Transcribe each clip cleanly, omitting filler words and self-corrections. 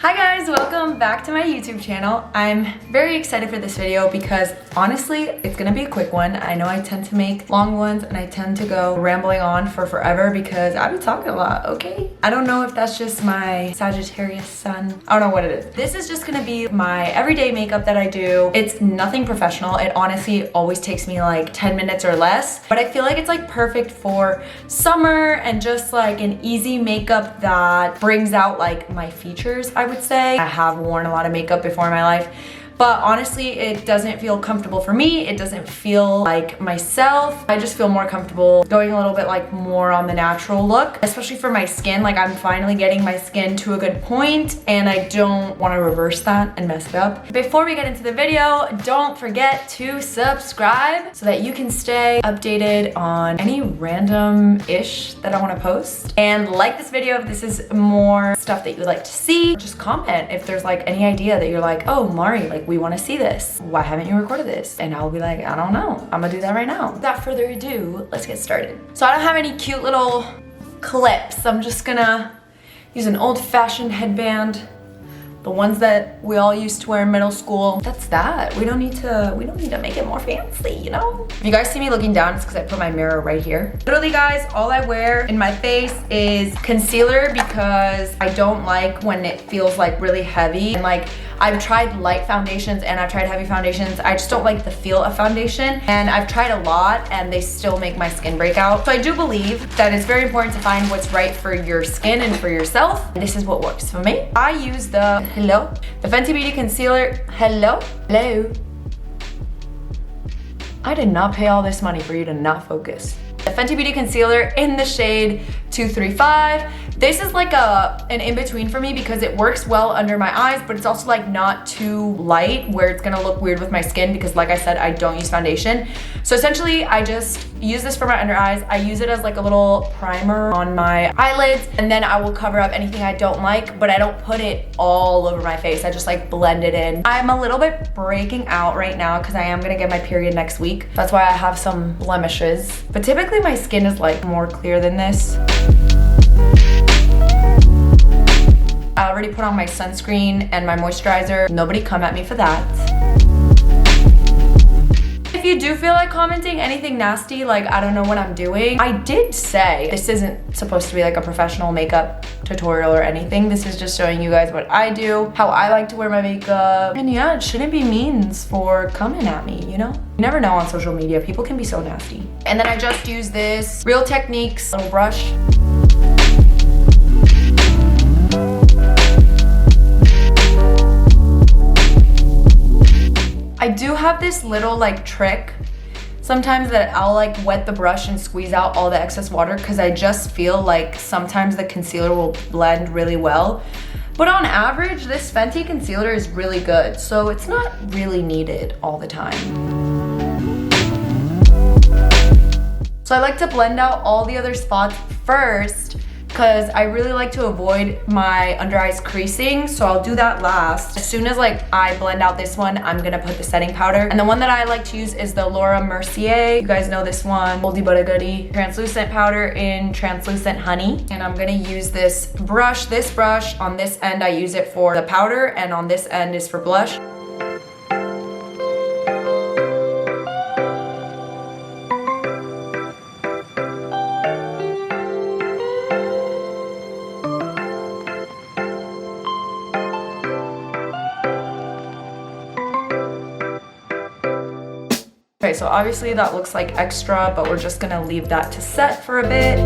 Hi guys, welcome back to my YouTube channel. I'm very excited for this video because honestly, it's gonna be a quick one. I know I tend to make long ones and I tend to go rambling on for forever because I be talking a lot, okay? I don't know if that's just my Sagittarius sun. I don't know what it is. This is just gonna be my everyday makeup that I do. It's nothing professional. It honestly always takes me like 10 minutes or less, but I feel like it's like perfect for summer and just like an easy makeup that brings out like my features, I would say. I have worn a lot of makeup before in my life, but honestly, it doesn't feel comfortable for me. It doesn't feel like myself. I just feel more comfortable going a little bit like more on the natural look, especially for my skin. Like I'm finally getting my skin to a good point and I don't want to reverse that and mess it up. Before we get into the video, don't forget to subscribe so that you can stay updated on any random-ish that I want to post. And like this video if this is more stuff that you would like to see. Just comment if there's like any idea that you're like, oh, Mari, like we want to see this. Why haven't you recorded this? And I'll be like, I don't know. I'm gonna do that right now. Without further ado, let's get started. So I don't have any cute little clips. I'm just gonna use an old-fashioned headband. The ones that we all used to wear in middle school. That's that. We don't need to make it more fancy, you know? If you guys see me looking down, it's because I put my mirror right here. Literally guys, all I wear in my face is concealer because I don't like when it feels like really heavy. And like, I've tried light foundations and I've tried heavy foundations. I just don't like the feel of foundation. And I've tried a lot and they still make my skin break out. So I do believe that it's very important to find what's right for your skin and for yourself. And this is what works for me. I use the Fenty Beauty Concealer. Hello. I did not pay all this money for you to not focus. The Fenty Beauty Concealer in the shade 235. This is like an in-between for me because it works well under my eyes, but it's also like not too light where it's gonna look weird with my skin because like I said, I don't use foundation. So essentially, I just use this for my under eyes. I use it as like a little primer on my eyelids, and then I will cover up anything I don't like, but I don't put it all over my face. I just like blend it in. I'm a little bit breaking out right now because I am gonna get my period next week. That's why I have some blemishes, but typically my skin is like more clear than this. I already put on my sunscreen and my moisturizer. Nobody come at me for that. If you do feel like commenting anything nasty, like I don't know what I'm doing, I did say this isn't supposed to be like a professional makeup tutorial or anything. This is just showing you guys what I do, how I like to wear my makeup. And yeah, it shouldn't be means for coming at me, you know? You never know on social media, people can be so nasty. And then I just use this Real Techniques little brush. I do have this little like trick sometimes that I'll like wet the brush and squeeze out all the excess water because I just feel like sometimes the concealer will blend really well. But on average, this Fenty concealer is really good, so it's not really needed all the time. So I like to blend out all the other spots first because I really like to avoid my under eyes creasing, so I'll do that last. As soon as like I blend out this one, I'm gonna put the setting powder. And the one that I like to use is the Laura Mercier. You guys know this one, oldie but a goodie. Translucent powder in Translucent Honey. And I'm gonna use this brush. This brush, on this end I use it for the powder and on this end is for blush. Okay, so obviously that looks like extra, but we're just gonna leave that to set for a bit.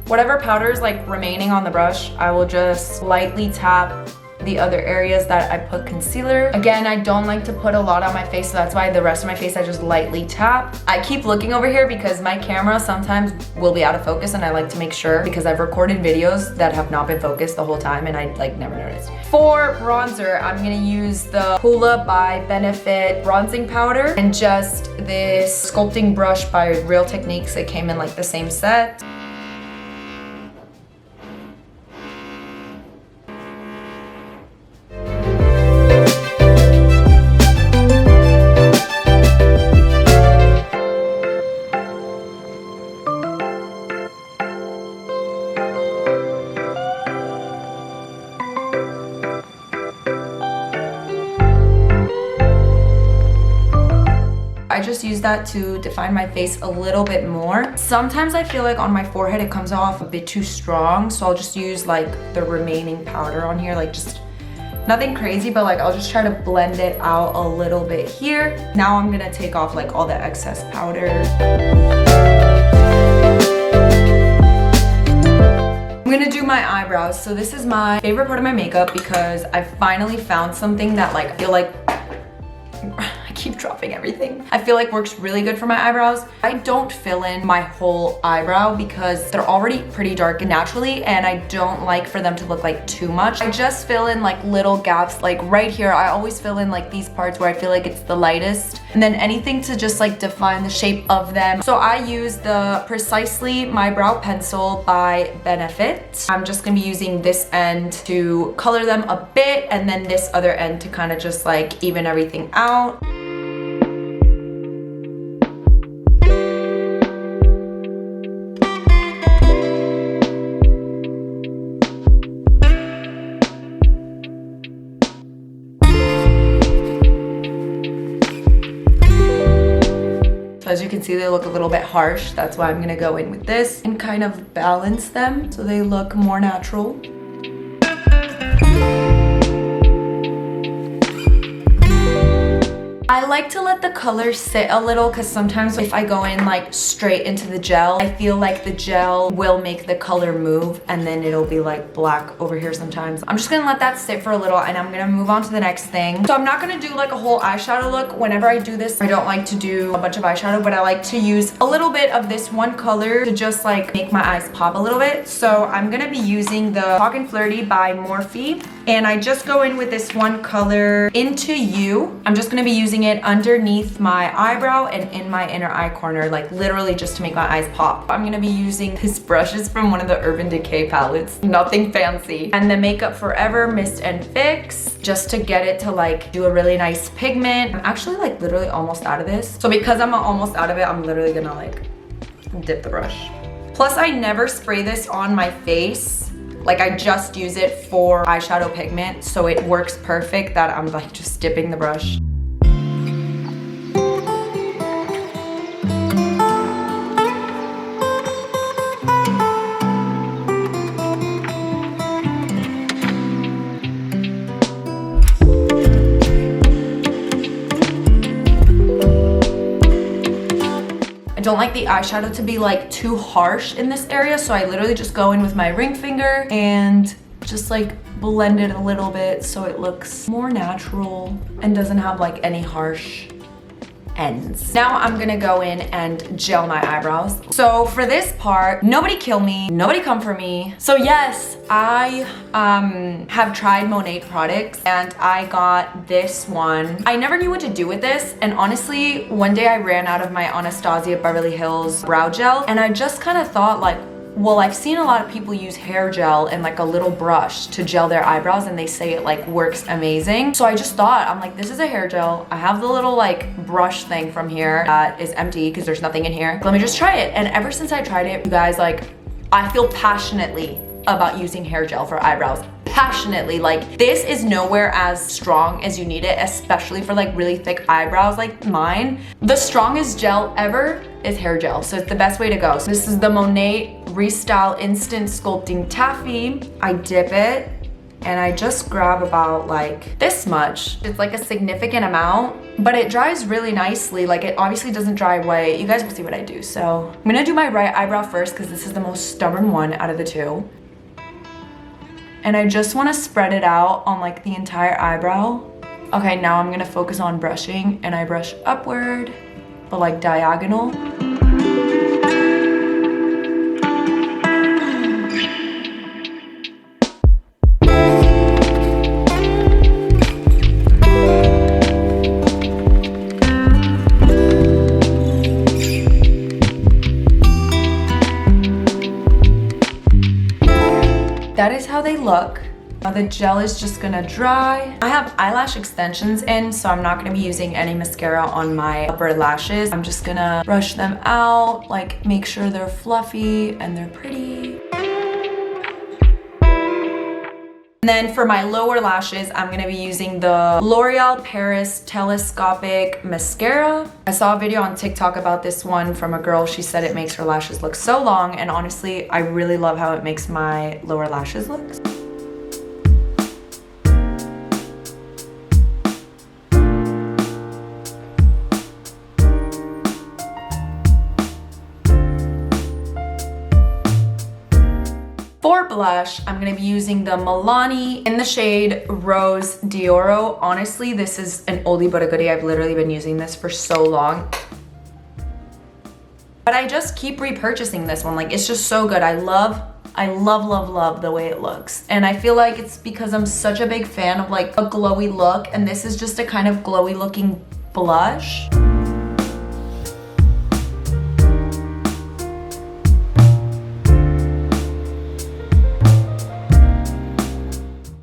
Whatever powder is like remaining on the brush, I will just lightly tap the other areas that I put concealer. Again, I don't like to put a lot on my face, so that's why the rest of my face I just lightly tap. I keep looking over here because my camera sometimes will be out of focus and I like to make sure because I've recorded videos that have not been focused the whole time and I like never noticed. For bronzer, I'm gonna use the Hoola by Benefit bronzing powder and just this sculpting brush by Real Techniques. It came in like the same set. just use that to define my face a little bit more. Sometimes I feel like on my forehead it comes off a bit too strong, so I'll just use like the remaining powder on here, like just nothing crazy, but like I'll just try to blend it out a little bit here. Now I'm gonna take off like all the excess powder. I'm gonna do my eyebrows. So this is my favorite part of my makeup because I finally found something that like I feel like I keep dropping everything. I feel like works really good for my eyebrows. I don't fill in my whole eyebrow because they're already pretty dark naturally, and I don't like for them to look like too much. I just fill in like little gaps, like right here. I always fill in like these parts where I feel like it's the lightest, and then anything to just like define the shape of them. So I use the Precisely My Brow Pencil by Benefit. I'm just gonna be using this end to color them a bit, and then this other end to kind of just like even everything out. As you can see, they look a little bit harsh. That's why I'm gonna go in with this and kind of balance them so they look more natural. I like to let the color sit a little because sometimes if I go in like straight into the gel, I feel like the gel will make the color move and then it'll be like black over here sometimes. I'm just gonna let that sit for a little and I'm gonna move on to the next thing. So I'm not gonna do like a whole eyeshadow look. Whenever I do this, I don't like to do a bunch of eyeshadow, but I like to use a little bit of this one color to just like make my eyes pop a little bit. So I'm gonna be using the Talkin' Flirty by Morphe, and I just go in with this one color Into You. I'm just gonna be using it underneath my eyebrow and in my inner eye corner, like literally just to make my eyes pop. I'm gonna be using this brush. It's from one of the Urban Decay palettes, nothing fancy. And the Makeup Forever Mist and Fix, just to get it to like do a really nice pigment. I'm actually like literally almost out of this. So because I'm almost out of it, I'm literally gonna like dip the brush. Plus I never spray this on my face. Like I just use it for eyeshadow pigment, so it works perfect that I'm like just dipping the brush. I don't like the eyeshadow to be like too harsh in this area, so I literally just go in with my ring finger and just like blend it a little bit so it looks more natural and doesn't have like any harsh ends. Now I'm gonna go in and gel my eyebrows. So for this part, nobody kill me, nobody come for me. So yes, I have tried Monet products and I got this one. I never knew what to do with this, and honestly, one day I ran out of my Anastasia Beverly Hills brow gel, and I just kind of thought like, well, I've seen a lot of people use hair gel and like a little brush to gel their eyebrows, and they say it like works amazing. So I just thought, I'm like, this is a hair gel. I have the little like brush thing from here that is empty because there's nothing in here. Let me just try it. And ever since I tried it, you guys, like, I feel passionately about using hair gel for eyebrows. Passionately. Like, this is nowhere as strong as you need it, especially for like really thick eyebrows like mine. The strongest gel ever is hair gel, so it's the best way to go. So this is the Monet Restyle Instant Sculpting Taffy. I dip it and I just grab about like this much. It's like a significant amount, but it dries really nicely. Like, it obviously doesn't dry away. You guys will see what I do. So I'm gonna do my right eyebrow first because this is the most stubborn one out of the two. And I just want to spread it out on like the entire eyebrow. Okay, now I'm gonna focus on brushing, and I brush upward, but like diagonal. That is how they look. Now the gel is just gonna dry. I have eyelash extensions in, so I'm not gonna be using any mascara on my upper lashes. I'm just gonna brush them out, like make sure they're fluffy and they're pretty. And Then for my lower lashes, I'm gonna be using the L'Oreal Paris Telescopic Mascara. I saw a video on TikTok about this one from a girl. She said it makes her lashes look so long, and honestly, I really love how it makes my lower lashes look. For blush, I'm gonna be using the Milani in the shade Rose Dioro. Honestly, this is an oldie but a goodie. I've literally been using this for so long. But I just keep repurchasing this one. Like, it's just so good. I love the way it looks. And I feel like it's because I'm such a big fan of like a glowy look, and this is just a kind of glowy looking blush.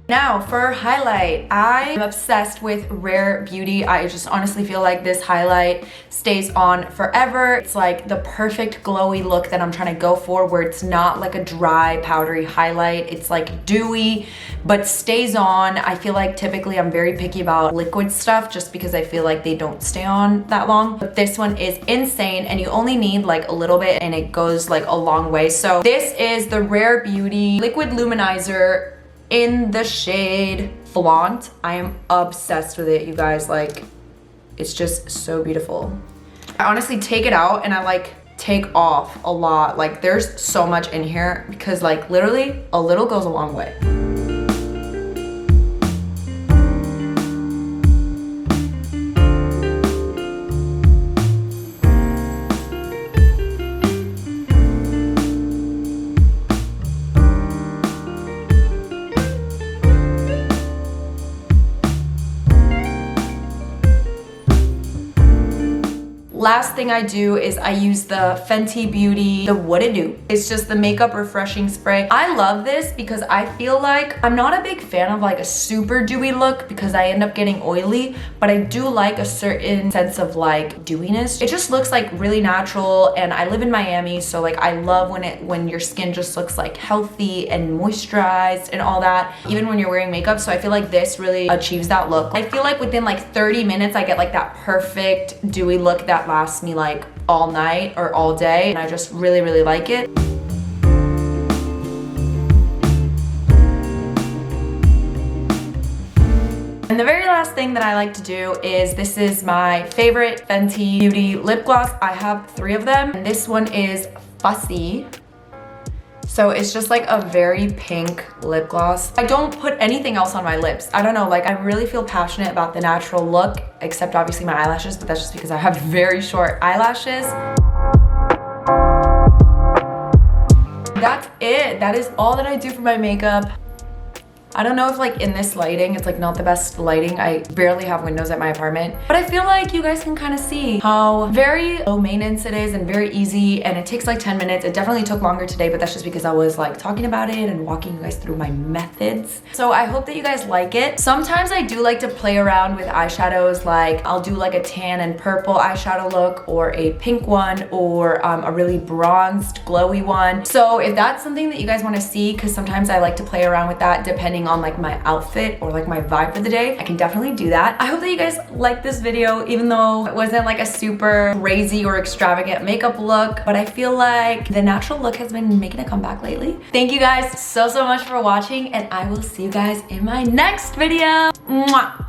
Now for highlight, I am obsessed with Rare Beauty. I just honestly feel like this highlight stays on forever. It's like the perfect glowy look that I'm trying to go for, where it's not like a dry powdery highlight. It's like dewy but stays on. I feel like typically I'm very picky about liquid stuff just because I feel like they don't stay on that long, but this one is insane, and you only need like a little bit and it goes like a long way. So this is the Rare Beauty Liquid Luminizer in the shade Flaunt. I am obsessed with it, you guys. Like, it's just so beautiful. I honestly take it out and I like take off a lot. Like, there's so much in here because like literally a little goes a long way. Last thing I do is I use the Fenty Beauty, the What It Do. It's just the makeup refreshing spray. I love this because I feel like I'm not a big fan of like a super dewy look because I end up getting oily, but I do like a certain sense of like dewiness. It just looks like really natural, and I live in Miami, so like I love when your skin just looks like healthy and moisturized and all that, even when you're wearing makeup. So I feel like this really achieves that look. I feel like within like 30 minutes I get like that perfect dewy look that lasts me like all night or all day, and I just really like it. And the very last thing that I like to do is, this is my favorite Fenty Beauty lip gloss. I have 3 of them, and this one is Fussy. So it's just like a very pink lip gloss. I don't put anything else on my lips. I don't know, like I really feel passionate about the natural look, except obviously my eyelashes, but that's just because I have very short eyelashes. That's it. That is all that I do for my makeup. I don't know if like in this lighting, it's like not the best lighting. I barely have windows at my apartment, but I feel like you guys can kind of see how very low maintenance it is and very easy, and it takes like 10 minutes. It definitely took longer today, but that's just because I was like talking about it and walking you guys through my methods. So I hope that you guys like it. Sometimes I do like to play around with eyeshadows. Like I'll do like a tan and purple eyeshadow look, or a pink one, or a really bronzed glowy one. So if that's something that you guys want to see, because sometimes I like to play around with that depending on like my outfit or like my vibe for the day, I can definitely do that. I hope that you guys liked this video, even though it wasn't like a super crazy or extravagant makeup look, but I feel like the natural look has been making a comeback lately. Thank you guys so much for watching, and I will see you guys in my next video. Mwah!